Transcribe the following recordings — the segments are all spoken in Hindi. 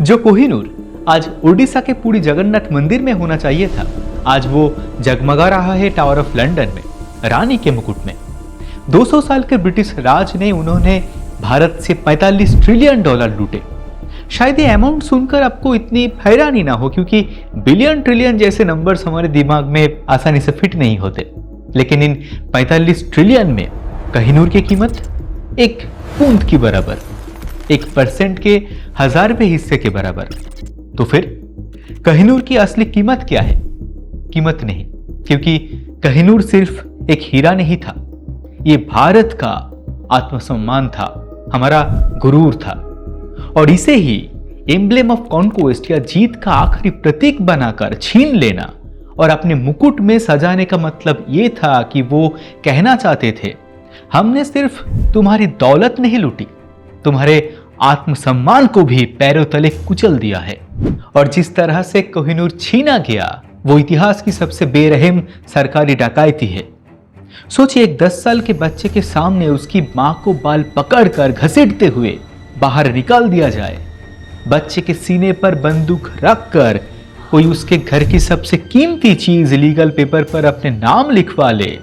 जो कोहिनूर आज उड़ीसा के पुरी जगन्नाथ मंदिर में होना चाहिए था, आज वो जगमगा रहा है टावर ऑफ लंदन में, रानी के मुकुट में। 200 साल के ब्रिटिश राज ने उन्होंने भारत से 45 ट्रिलियन डॉलर लूटे। शायद ये अमाउंट सुनकर आपको इतनी हैरानी ना हो, क्योंकि बिलियन ट्रिलियन जैसे नंबर्स हमारे दिमाग में आसानी से फिट नहीं होते। लेकिन इन 45 ट्रिलियन में कोहिनूर की कीमत एक बूंद की बराबर, 1% के 1000वें हिस्से के बराबर। तो फिर कोहिनूर की असली कीमत क्या है? कीमत नहीं, क्योंकि कोहिनूर सिर्फ एक हीरा नहीं था, ये भारत का आत्मसम्मान था, हमारा गुरूर था। और इसे ही एम्ब्लेम ऑफ कॉन्क्वेस्ट या जीत का आखिरी प्रतीक बनाकर छीन लेना और अपने मुकुट में सजाने का मतलब ये था कि वो कहना चाहते थे, हमने सिर्फ तुम्हारी दौलत नहीं लूटी, तुम्हारे आत्मसम्मान को भी पैरों तले कुचल दिया है। और जिस तरह से कोहिनूर छीना गया, वो इतिहास की सबसे बेरहम सरकारी डकैती है। सोचिए, एक 10 साल के बच्चे के सामने उसकी मां को बाल पकड़कर घसीटते हुए बाहर निकाल दिया जाए, बच्चे के सीने पर बंदूक रखकर कोई उसके घर की सबसे कीमती चीज लीगल पेपर पर अपने नाम लिखवा ले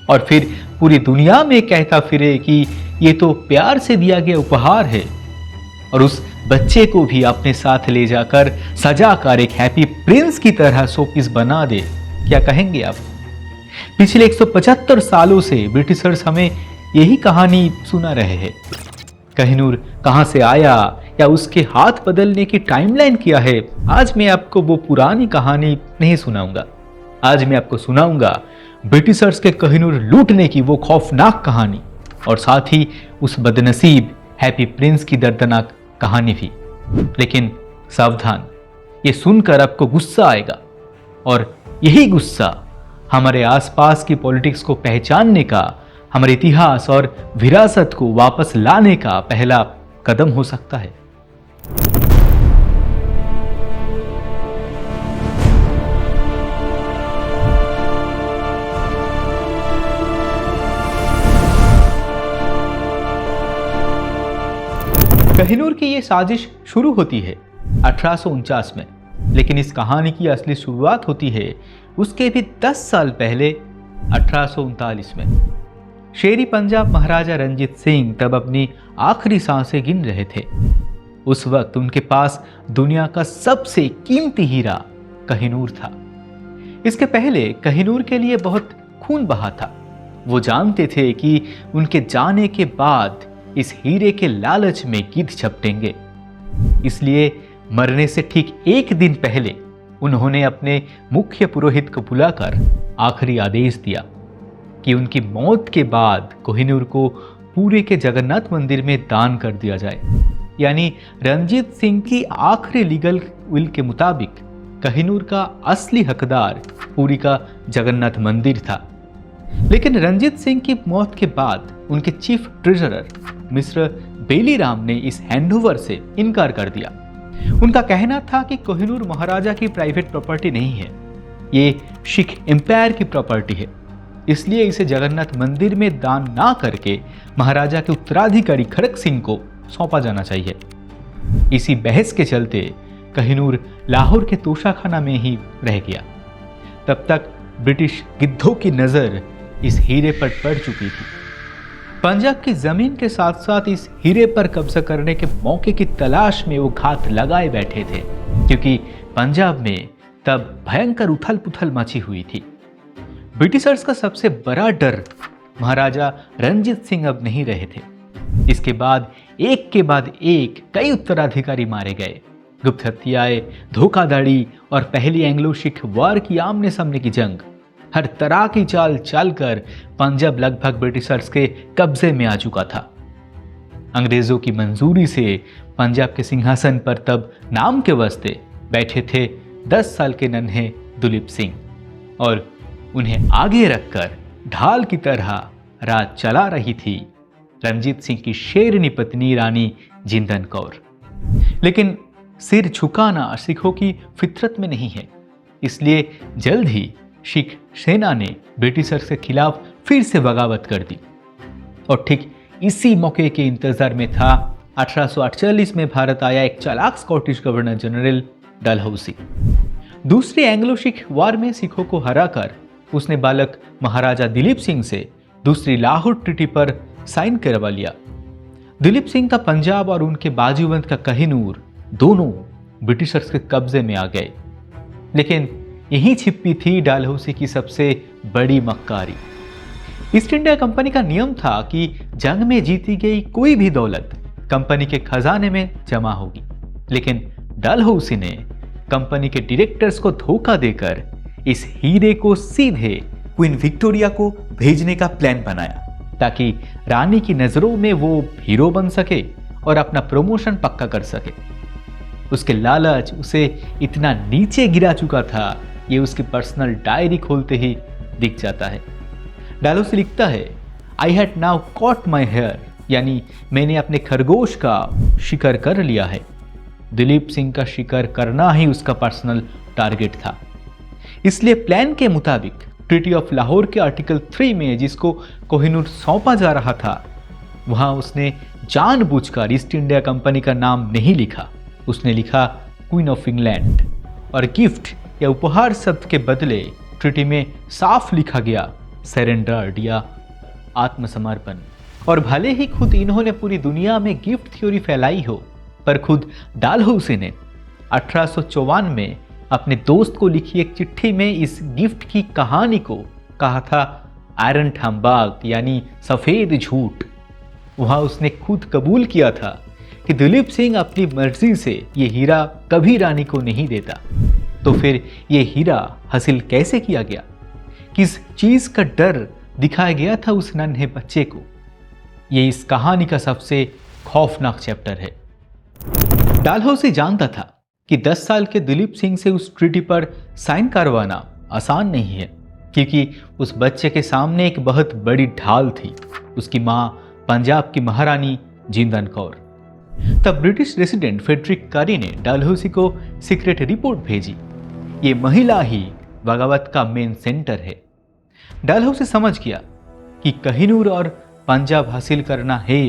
और फिर पूरी दुनिया में कहता फिरे कि ये तो प्यार से दिया गया उपहार है, और उस बच्चे को भी अपने साथ ले जाकर सजाकर एक हैप्पी प्रिंस की तरह शोपीस बना दे। क्या कहेंगे आप? पिछले 175 सालों से ब्रिटिशर्स हमें यही कहानी सुना रहे हैं। कोहिनूर कहां से आया या उसके हाथ बदलने की टाइमलाइन क्या है, आज मैं आपको वो पुरानी कहानी नहीं सुनाऊंगा। आज मैं आपको सुनाऊंगा ब्रिटिशर्स के कोहिनूर लूटने की वो खौफनाक कहानी, और साथ ही उस बदनसीब हैप्पी प्रिंस की दर्दनाक कहानी भी। लेकिन सावधान, ये सुनकर आपको गुस्सा आएगा, और यही गुस्सा हमारे आसपास की पॉलिटिक्स को पहचानने का, हमारे इतिहास और विरासत को वापस लाने का पहला कदम हो सकता है। कोहिनूर की यह साजिश शुरू होती है 1849 में, लेकिन इस कहानी की असली शुरुआत होती है उसके भी 10 साल पहले 1839 में। शेरी पंजाब महाराजा रंजीत सिंह तब अपनी आखिरी सांसें गिन रहे थे। उस वक्त उनके पास दुनिया का सबसे कीमती हीरा कोहिनूर था। इसके पहले कोहिनूर के लिए बहुत खून बहा था। वो जानते थे कि उनके जाने के बाद इस हीरे के लालच में गिद्ध झपटेंगे। इसलिए मरने से ठीक एक दिन पहले उन्होंने अपने मुख्य पुरोहित को बुलाकर आखिरी आदेश दिया कि उनकी मौत के बाद कोहिनूर को पूरे के जगन्नाथ मंदिर में दान कर दिया जाए। यानी रंजीत सिंह की आखिरी लीगल विल के मुताबिक कोहिनूर का असली हकदार पूरी का जगन्नाथ मंदिर था। लेकिन रंजीत सिंह की मौत के बाद उनके चीफ ट्रेजरर मिस्टर बेलीराम ने इस हैंडओवर से इनकार कर दिया। उनका कहना था कि कोहिनूर महाराजा की प्राइवेट प्रॉपर्टी नहीं है, ये सिख एम्पायर की प्रॉपर्टी है, इसलिए इसे जगन्नाथ मंदिर में दान ना करके महाराजा के उत्तराधिकारी खड़क सिंह को सौंपा जाना चाहिए। इसी बहस के चलते कोहिनूर लाहौर के तोशाखाना में ही रह गया। तब तक ब्रिटिश गिद्धों की नजर इस हीरे पर पड़ चुकी थी। पंजाब की जमीन के साथ साथ इस हीरे पर कब्जा करने के मौके की तलाश में वो घात लगाए बैठे थे, क्योंकि पंजाब में तब भयंकर उथल पुथल मची हुई थी। ब्रिटिशर्स का सबसे बड़ा डर महाराजा रंजीत सिंह अब नहीं रहे थे। इसके बाद एक कई उत्तराधिकारी मारे गए। गुप्त हत्याएं, धोखाधड़ी और पहली एंग्लो सिख वार की आमने सामने की जंग, हर तरह की चाल चलकर पंजाब लगभग ब्रिटिशर्स के कब्जे में आ चुका था। अंग्रेजों की मंजूरी से पंजाब के सिंहासन पर तब नाम के वास्ते बैठे थे 10 साल के नन्हे दुलीप सिंह, और उन्हें आगे रखकर ढाल की तरह राज चला रही थी रंजीत सिंह की शेरनी पत्नी रानी जिंदन कौर। लेकिन सिर झुकाना सिखों की फितरत में नहीं है, इसलिए जल्द ही सिख सेना ने ब्रिटिशर्स के खिलाफ फिर से बगावत कर दी। और ठीक इसी मौके के इंतजार में था 1848 में भारत आया एक चालाक स्कॉटिश गवर्नर जनरल डलहौसी। दूसरी एंग्लो सिख वार में सिखों को हराकर उसने बालक महाराजा दिलीप सिंह से दूसरी लाहौर ट्रीटी पर साइन करवा लिया। दिलीप सिंह का पंजाब और उनके बाजूबंद का कोहिनूर दोनों ब्रिटिशर्स के कब्जे में आ गए। लेकिन यहीं छिपी थी डलहौसी की सबसे बड़ी मक्कारी। ईस्ट इंडिया कंपनी का नियम था कि जंग में जीती गई कोई भी दौलत कंपनी के खजाने में जमा होगी, लेकिन डलहौसी ने कंपनी के डायरेक्टर्स को धोखा देकर इस हीरे को सीधे क्वीन विक्टोरिया को भेजने का प्लान बनाया ताकि रानी की नजरों में वो हीरो बन सके और अपना प्रमोशन पक्का कर सके। उसके लालच उसे इतना नीचे गिरा चुका था, ये उसकी पर्सनल डायरी खोलते ही दिख जाता है। डलहौसी लिखता है, I had now cut my hair, यानी मैंने अपने खरगोश का शिकार कर लिया है। दिलीप सिंह का शिकार करना ही उसका पर्सनल टारगेट था। इसलिए प्लान के मुताबिक ट्रीटी ऑफ लाहौर के आर्टिकल 3 में जिसको कोहिनूर सौंपा जा रहा था, वहां उसने जानबूझकर ईस्ट इंडिया कंपनी का नाम नहीं लिखा। उसने लिखा क्वीन ऑफ इंग्लैंड, और गिफ्ट या उपहार शब्द के बदले ट्रीटी में साफ लिखा गया सरेंडर्ड या आत्मसमर्पण। और भले ही खुद इन्होंने पूरी दुनिया में गिफ्ट थ्योरी फैलाई हो, पर खुद डलहौसी ने 1854 में अपने दोस्त को लिखी एक चिट्ठी में इस गिफ्ट की कहानी को कहा था आयरन हम्बाग, यानी सफेद झूठ। वहां उसने खुद कबूल किया था कि दिलीप सिंह अपनी मर्जी से ये हीरा कभी रानी को नहीं देता। तो फिर ये हीरा हासिल कैसे किया गया? किस चीज का डर दिखाया गया था उस नन्हे बच्चे को? ये इस कहानी का सबसे खौफनाक चैप्टर है। डलहौसी जानता था कि 10 साल के दिलीप सिंह से उस ट्रीटी पर साइन करवाना आसान नहीं है, क्योंकि उस बच्चे के सामने एक बहुत बड़ी ढाल थी, उसकी मां पंजाब की महारानी जिंदन कौर। तब ब्रिटिश रेसिडेंट फ्रेडरिक कारी ने डलहौसी को सीक्रेट रिपोर्ट भेजी, ये महिला ही बगावत का मेन सेंटर है। डलहौसी समझ गया कि कोहिनूर और पंजाब हासिल करना है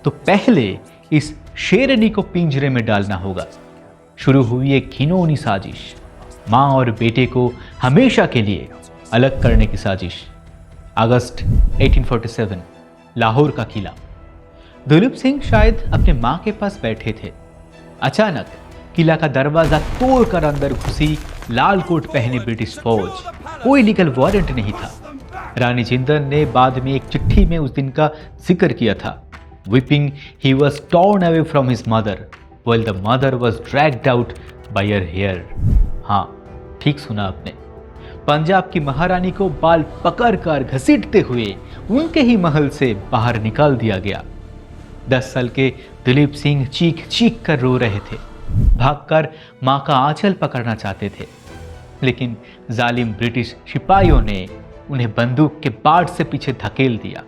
तो पहले इस शेरनी को पिंजरे में डालना होगा। शुरू हुई एक घिनौनी साजिश, मां और बेटे को हमेशा के लिए अलग करने की साजिश। अगस्त 1847, लाहौर का किला। दिलीप सिंह शायद अपने मां के पास बैठे थे। अचानक किला का दरवाजा तोड़कर अंदर घुसी लाल कोट पहने ब्रिटिश फौज। कोई लीगल वारंट नहीं था। रानी जिंदन ने बाद में एक चिट्ठी में उस दिन का जिक्र किया था। Weeping, he was torn away from his mother, while the mother was dragged out by her hair. हाँ, ठीक सुना आपने। पंजाब की महारानी को बाल पकड़कर घसीटते हुए उनके ही महल से बाहर निकाल दिया गया। 10 साल के दिलीप सिंह चीख चीख कर रो रहे थे, भागकर मां का आंचल पकड़ना चाहते थे, लेकिन जालिम ब्रिटिश सिपाहियों ने उन्हें बंदूक के बाट से पीछे धकेल दिया।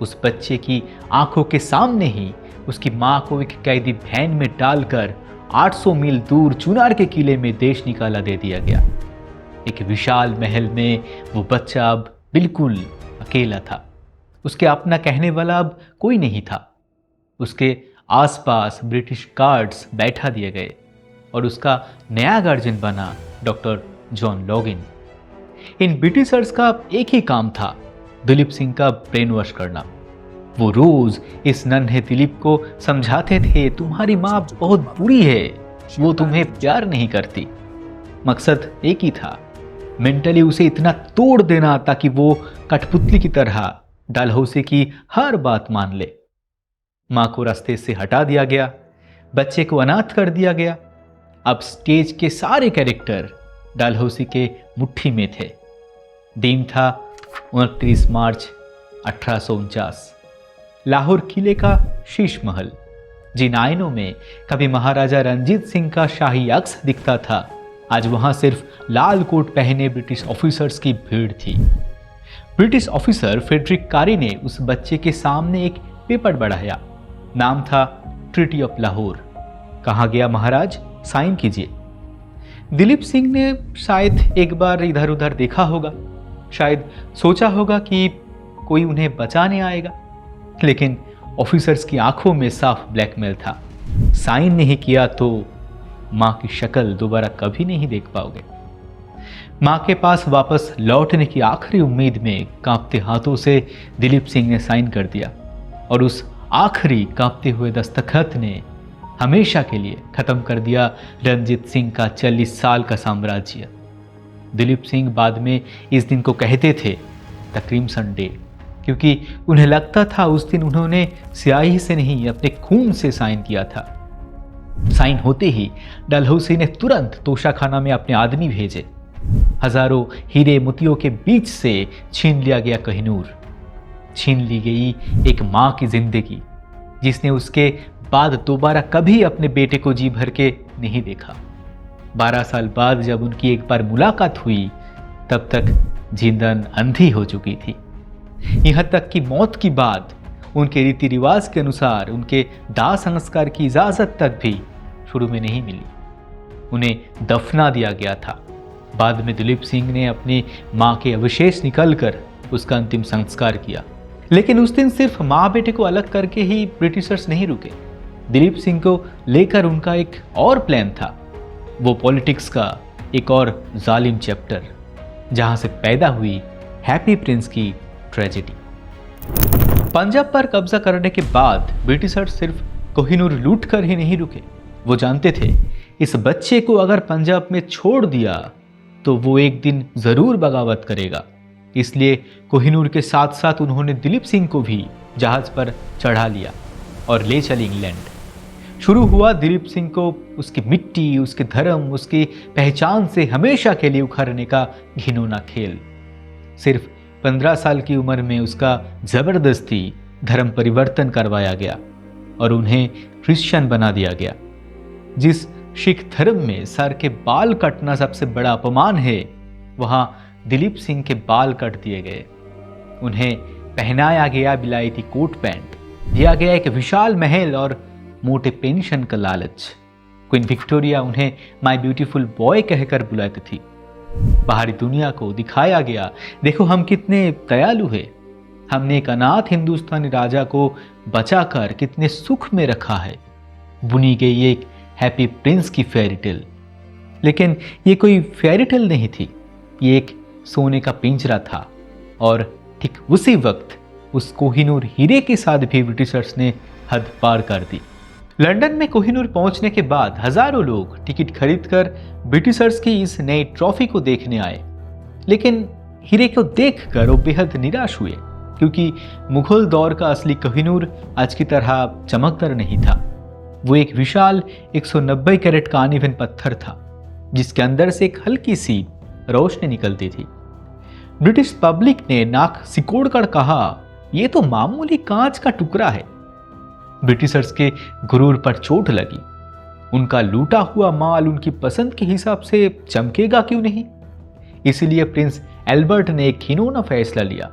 उस बच्चे की आंखों के सामने ही उसकी मां को एक कैदी वैन में डालकर 800 मील दूर चुनार के किले में देश निकाला दे दिया गया। एक विशाल महल में वो बच्चा अब बिल्कुल अकेला था। उसके अपना कहने वाला अब कोई नहीं था। उसके आसपास ब्रिटिश गार्ड्स बैठा दिए गए और उसका नया गार्जियन बना डॉक्टर जॉन लॉगिन। इन ब्रिटिशर्स का एक ही काम था, दिलीप सिंह का ब्रेन वॉश करना। वो रोज इस नन्हे दिलीप को समझाते थे, तुम्हारी माँ बहुत बुरी है, वो तुम्हें प्यार नहीं करती। मकसद एक ही था, मेंटली उसे इतना तोड़ देना ताकि वो कठपुतली की तरह डलहौसी की हर बात मान ले। माँ को रास्ते से हटा दिया गया, बच्चे को अनाथ कर दिया गया। अब स्टेज के सारे कैरेक्टर डलहौसी के मुट्ठी में थे। दिन था 29 मार्च 1849। लाहौर किले का शीश महल, जिन आयनों में कभी महाराजा रंजीत सिंह का शाही अक्स दिखता था, आज वहां सिर्फ लाल कोट पहने ब्रिटिश ऑफिसर्स की भीड़ थी। ब्रिटिश ऑफिसर फ्रेडरिक कारी ने उस बच्चे के सामने एक पेपर बढ़ाया। नाम था ट्रीटी ऑफ लाहौर। कहा गया, महाराज साइन कीजिए। दिलीप सिंह ने शायद एक बार इधर उधर देखा होगा, शायद सोचा होगा कि कोई उन्हें बचाने आएगा, लेकिन ऑफिसर्स की आंखों में साफ ब्लैकमेल था। साइन नहीं किया तो मां की शक्ल दोबारा कभी नहीं देख पाओगे। मां के पास वापस लौटने की आखिरी उम्मीद में कांपते हाथों से दिलीप सिंह ने साइन कर दिया और उस आखिरी कांपते हुए दस्तखत ने हमेशा के लिए खत्म कर दिया रणजीत सिंह का 40 साल का साम्राज्य। दिलीप सिंह बाद में इस दिन को कहते थे द क्रिम्सन डे, क्योंकि उन्हें लगता था उस दिन उन्होंने स्याही से नहीं अपने खून से साइन किया था। साइन होते ही डलहौसी ने तुरंत तोशाखाना में अपने आदमी भेजे। हजारों हीरे मोतियों के बीच से छीन लिया गया कोहिनूर, छीन ली गई एक मां की जिंदगी जिसने उसके बाद दोबारा कभी अपने बेटे को जी भर के नहीं देखा। 12 साल बाद जब उनकी एक बार मुलाकात हुई तब तक जिंदन अंधी हो चुकी थी। यहां तक कि मौत की बाद उनके रीति रिवाज के अनुसार उनके दाह संस्कार की इजाजत तक भी शुरू में नहीं मिली। उन्हें दफना दिया गया था। बाद में दिलीप सिंह ने अपनी मां के अवशेष निकलकर उसका अंतिम संस्कार किया। लेकिन उस दिन सिर्फ मां बेटे को अलग करके ही ब्रिटिशर्स नहीं रुके। दिलीप सिंह को लेकर उनका एक और प्लान था, वो पॉलिटिक्स का एक और जालिम चैप्टर, जहां से पैदा हुई हैप्पी प्रिंस की ट्रेजेडी। पंजाब पर कब्जा करने के बाद ब्रिटिशर्स सिर्फ कोहिनूर लूट कर ही नहीं रुके। वो जानते थे इस बच्चे को अगर पंजाब में छोड़ दिया तो वो एक दिन जरूर बगावत करेगा। इसलिए कोहिनूर के साथ साथ उन्होंने दिलीप सिंह को भी जहाज पर चढ़ा लिया और ले चले इंग्लैंड। शुरू हुआ दिलीप सिंह को उसकी मिट्टी, उसके धर्म, उसकी पहचान से हमेशा के लिए उखाड़ने का घिनौना खेल। सिर्फ 15 साल की उम्र में उसका जबरदस्ती धर्म परिवर्तन करवाया गया और उन्हें क्रिश्चियन बना दिया गया। जिस सिख धर्म में सर के बाल कटना सबसे बड़ा अपमान है, वहां दिलीप सिंह के बाल कट दिए गए। उन्हें पहनाया गया बिलायती कोट पैंट, दिया गया एक विशाल महल और मोटे पेंशन का लालच। क्वीन विक्टोरिया उन्हें माय ब्यूटीफुल बॉय कहकर बुलाती थी। बाहरी दुनिया को दिखाया गया, देखो हम कितने दयालु हैं, हमने एक अनाथ हिंदुस्तानी राजा को बचाकर कितने सुख में रखा है। बुनी गई एक हैप्पी प्रिंस की फेयरी टेल। लेकिन ये कोई फेयरी टेल नहीं थी, ये एक सोने का पिंजरा था। और ठीक उसी वक्त उस कोहिनूर हीरे के साथ भी ब्रिटिशर्स ने हद पार कर दी। लंदन में कोहिनूर पहुंचने के बाद हजारों लोग टिकट खरीदकर ब्रिटिशर्स की इस नई ट्रॉफी को देखने आए। लेकिन हीरे को देखकर वो बेहद निराश हुए, क्योंकि मुगल दौर का असली कोहिनूर आज की तरह चमकदार नहीं था। वो एक विशाल 190 कैरेट का अनइवन पत्थर था, जिसके अंदर से एक हल्की सी रोशनी निकलती थी। ब्रिटिश पब्लिक ने नाक सिकोड़कर कहा, यह तो मामूली कांच का टुकड़ा है। ब्रिटिशर्स के गुरूर पर चोट लगी। उनका लूटा हुआ माल उनकी पसंद के हिसाब से चमकेगा क्यों नहीं? इसलिए प्रिंस एल्बर्ट ने एक घिनौना फैसला लिया।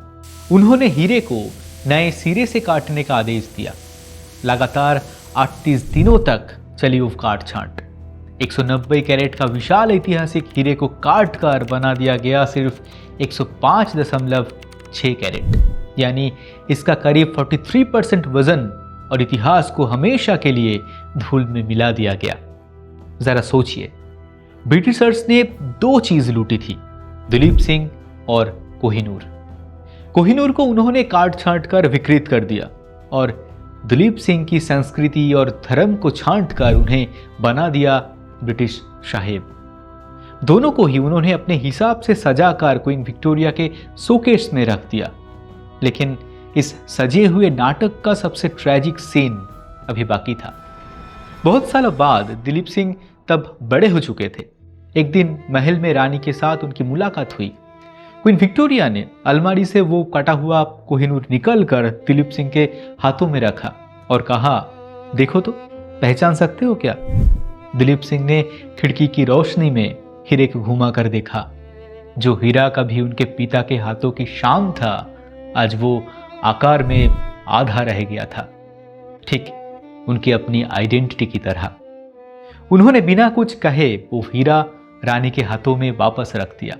उन्होंने हीरे को नए सिरे से काटने का आदेश दिया। लगातार 38 दिनों तक चली वो काट छांट। 190 कैरेट का विशाल ऐतिहासिक हीरे को काट कर बना दिया गया सिर्फ 105.6 कैरेट, यानी इसका करीब 43% वजन, और इतिहास को हमेशा के लिए धूल में मिला दिया गया। जरा सोचिए, ब्रिटिशर्स ने 2 चीज लूटी थी, दिलीप सिंह और कोहिनूर। कोहिनूर को उन्होंने काट छांट कर विकृत कर दिया और दिलीप सिंह की संस्कृति और धर्म को छांट कर उन्हें बना दिया ब्रिटिश साहेब। दोनों को ही उन्होंने अपने हिसाब से सजाकर क्वीन विक्टोरिया के शोकेस में रख दिया। लेकिन इस सजे हुए नाटक का सबसे ट्रेजिक सीन अभी बाकी था। बहुत सालों बाद दिलीप सिंह तब बड़े हो चुके थे। एक दिन महल में रानी के साथ उनकी मुलाकात हुई। क्वीन विक्टोरिया ने अलमारी से वो कटा हुआ कोहिनूर निकल कर दिलीप सिंह के हाथों में रखा और कहा, देखो तो, पहचान सकते हो क्या? दिलीप सिंह ने खिड़की की रोशनी में हीरे को घुमा कर देखा। जो हीरा कभी उनके पिता के हाथों की शान था, आज वो आकार में आधा रह गया था, ठीक उनकी अपनी आइडेंटिटी की तरह। उन्होंने बिना कुछ कहे वो हीरा रानी के हाथों में वापस रख दिया।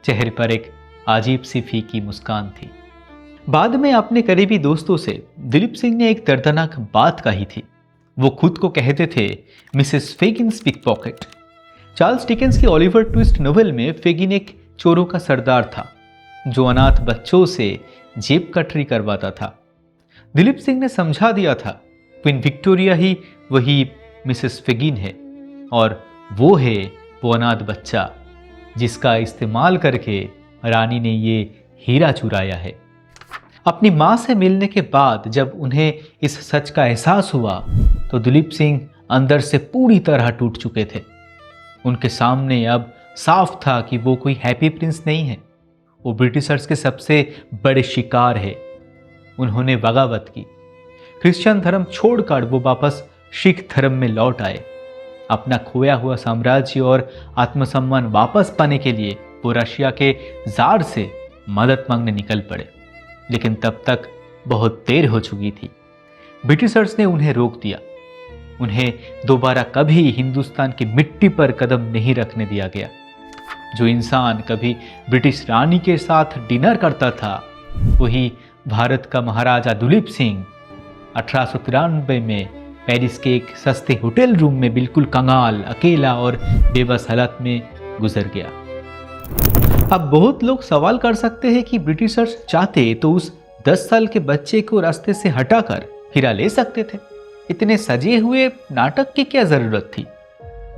चेहरे पर एक अजीब सी फीकी मुस्कान थी। बाद में अपने करीबी दोस्तों से दिलीप सिंह ने एक दर्दनाक बात कही थी। वो खुद को कहते थे Mrs Fagin's pickpocket. Charles Dickens की ओलिवर ट्विस्ट नोवेल में फेगिन एक चोरों का सरदार था जो अनाथ बच्चों से जेब कटरी करवाता था। दिलीप सिंह ने समझा दिया था क्वीन विक्टोरिया ही वही मिसेस फेगिन है और वो है वो अनाथ बच्चा जिसका इस्तेमाल करके रानी ने ये हीरा चुराया है। अपनी मां से मिलने के बाद जब उन्हें इस सच का एहसास हुआ तो दिलीप सिंह अंदर से पूरी तरह टूट चुके थे। उनके सामने अब साफ था कि वो कोई हैप्पी प्रिंस नहीं है, वो ब्रिटिशर्स के सबसे बड़े शिकार है। उन्होंने बगावत की, क्रिश्चियन धर्म छोड़कर वो वापस सिख धर्म में लौट आए। अपना खोया हुआ साम्राज्य और आत्मसम्मान वापस पाने के लिए वो रशिया के जार से मदद मांगने निकल पड़े, लेकिन तब तक बहुत देर हो चुकी थी। ब्रिटिशर्स ने उन्हें रोक दिया। उन्हें दोबारा कभी हिंदुस्तान की मिट्टी पर कदम नहीं रखने दिया गया। जो इंसान कभी ब्रिटिश रानी के साथ डिनर करता था वही भारत का महाराजा दिलीप सिंह 1893 में पेरिस के एक सस्ते होटल रूम में बिल्कुल कंगाल, अकेला और बेबस हालत में गुजर गया। अब बहुत लोग सवाल कर सकते हैं कि ब्रिटिशर्स चाहते तो उस 10 साल के बच्चे को रास्ते से हटाकर हीरा ले सकते थे। इतने सजे हुए नाटक की क्या जरूरत थी?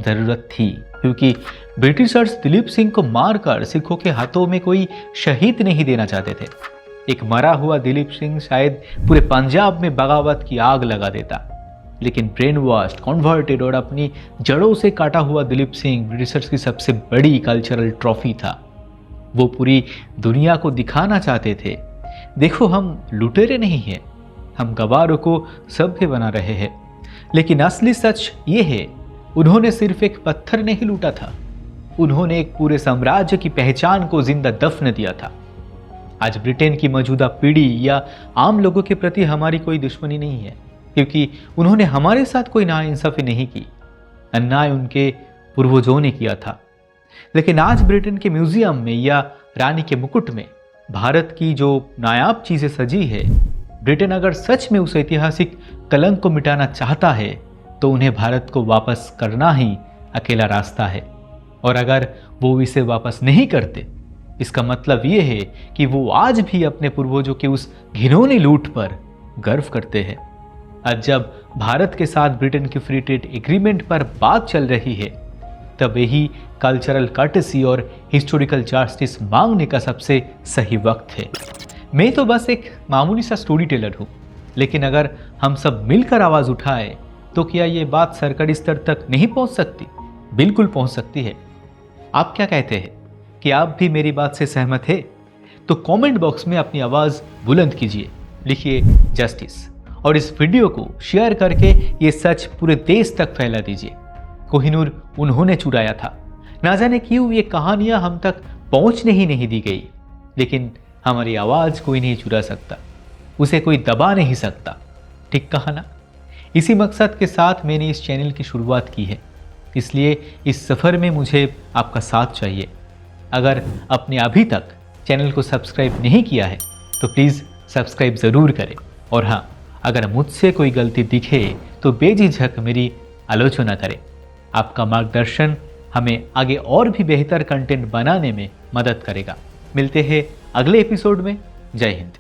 जरूरत थी क्योंकि ब्रिटिशर्स दिलीप सिंह को मारकर सिखों के हाथों में कोई शहीद नहीं देना चाहते थे। एक मरा हुआ दिलीप सिंह शायद पूरे पंजाब में बगावत की आग लगा देता, लेकिन ब्रेन वॉश्ड, कन्वर्टेड और अपनी जड़ों से काटा हुआ दिलीप सिंह ब्रिटिशर्स की सबसे बड़ी कल्चरल ट्रॉफी था। वो पूरी दुनिया को दिखाना चाहते थे, देखो हम लुटेरे नहीं हैं, हम गवारों को सभ्य बना रहे हैं। लेकिन असली सच ये है, उन्होंने सिर्फ एक पत्थर नहीं लूटा था, उन्होंने एक पूरे साम्राज्य की पहचान को जिंदा दफन दिया था। आज ब्रिटेन की मौजूदा पीढ़ी या आम लोगों के प्रति हमारी कोई दुश्मनी नहीं है, क्योंकि उन्होंने हमारे साथ कोई नाइंसाफी नहीं की। अन्याय उनके पूर्वजों ने किया था। लेकिन आज ब्रिटेन के म्यूजियम में या रानी के मुकुट में भारत की जो नायाब चीजें सजी है, ब्रिटेन अगर सच में उस ऐतिहासिक कलंक को मिटाना चाहता है तो उन्हें भारत को वापस करना ही अकेला रास्ता है। और अगर वो इसे वापस नहीं करते, इसका मतलब ये है कि वो आज भी अपने पूर्वजों के उस घिनौनी लूट पर गर्व करते हैं। आज जब भारत के साथ ब्रिटेन की फ्री ट्रेड एग्रीमेंट पर बात चल रही है, तब यही कल्चरल कर्टेसी और हिस्टोरिकल जस्टिस मांगने का सबसे सही वक्त है। मैं तो बस एक मामूली सा स्टोरी टेलर हूँ, लेकिन अगर हम सब मिलकर आवाज़ उठाए तो क्या ये बात सरकारी स्तर तक नहीं पहुँच सकती? बिल्कुल पहुँच सकती है। आप क्या कहते हैं कि आप भी मेरी बात से सहमत है? तो कमेंट बॉक्स में अपनी आवाज़ बुलंद कीजिए, लिखिए जस्टिस, और इस वीडियो को शेयर करके ये सच पूरे देश तक फैला दीजिए। कोहिनूर उन्होंने चुराया था, ना जाने क्यों ये कहानियां हम तक पहुंचने ही नहीं दी गई, लेकिन हमारी आवाज़ कोई नहीं चुरा सकता, उसे कोई दबा नहीं सकता। ठीक कहा ना? इसी मकसद के साथ मैंने इस चैनल की शुरुआत की है, इसलिए इस सफ़र में मुझे आपका साथ चाहिए। अगर आपने अभी तक चैनल को सब्सक्राइब नहीं किया है तो प्लीज़ सब्सक्राइब ज़रूर करें। और हाँ, अगर मुझसे कोई गलती दिखे तो बेझिझक मेरी आलोचना करें। आपका मार्गदर्शन हमें आगे और भी बेहतर कंटेंट बनाने में मदद करेगा। मिलते हैं अगले एपिसोड में। जय हिंद।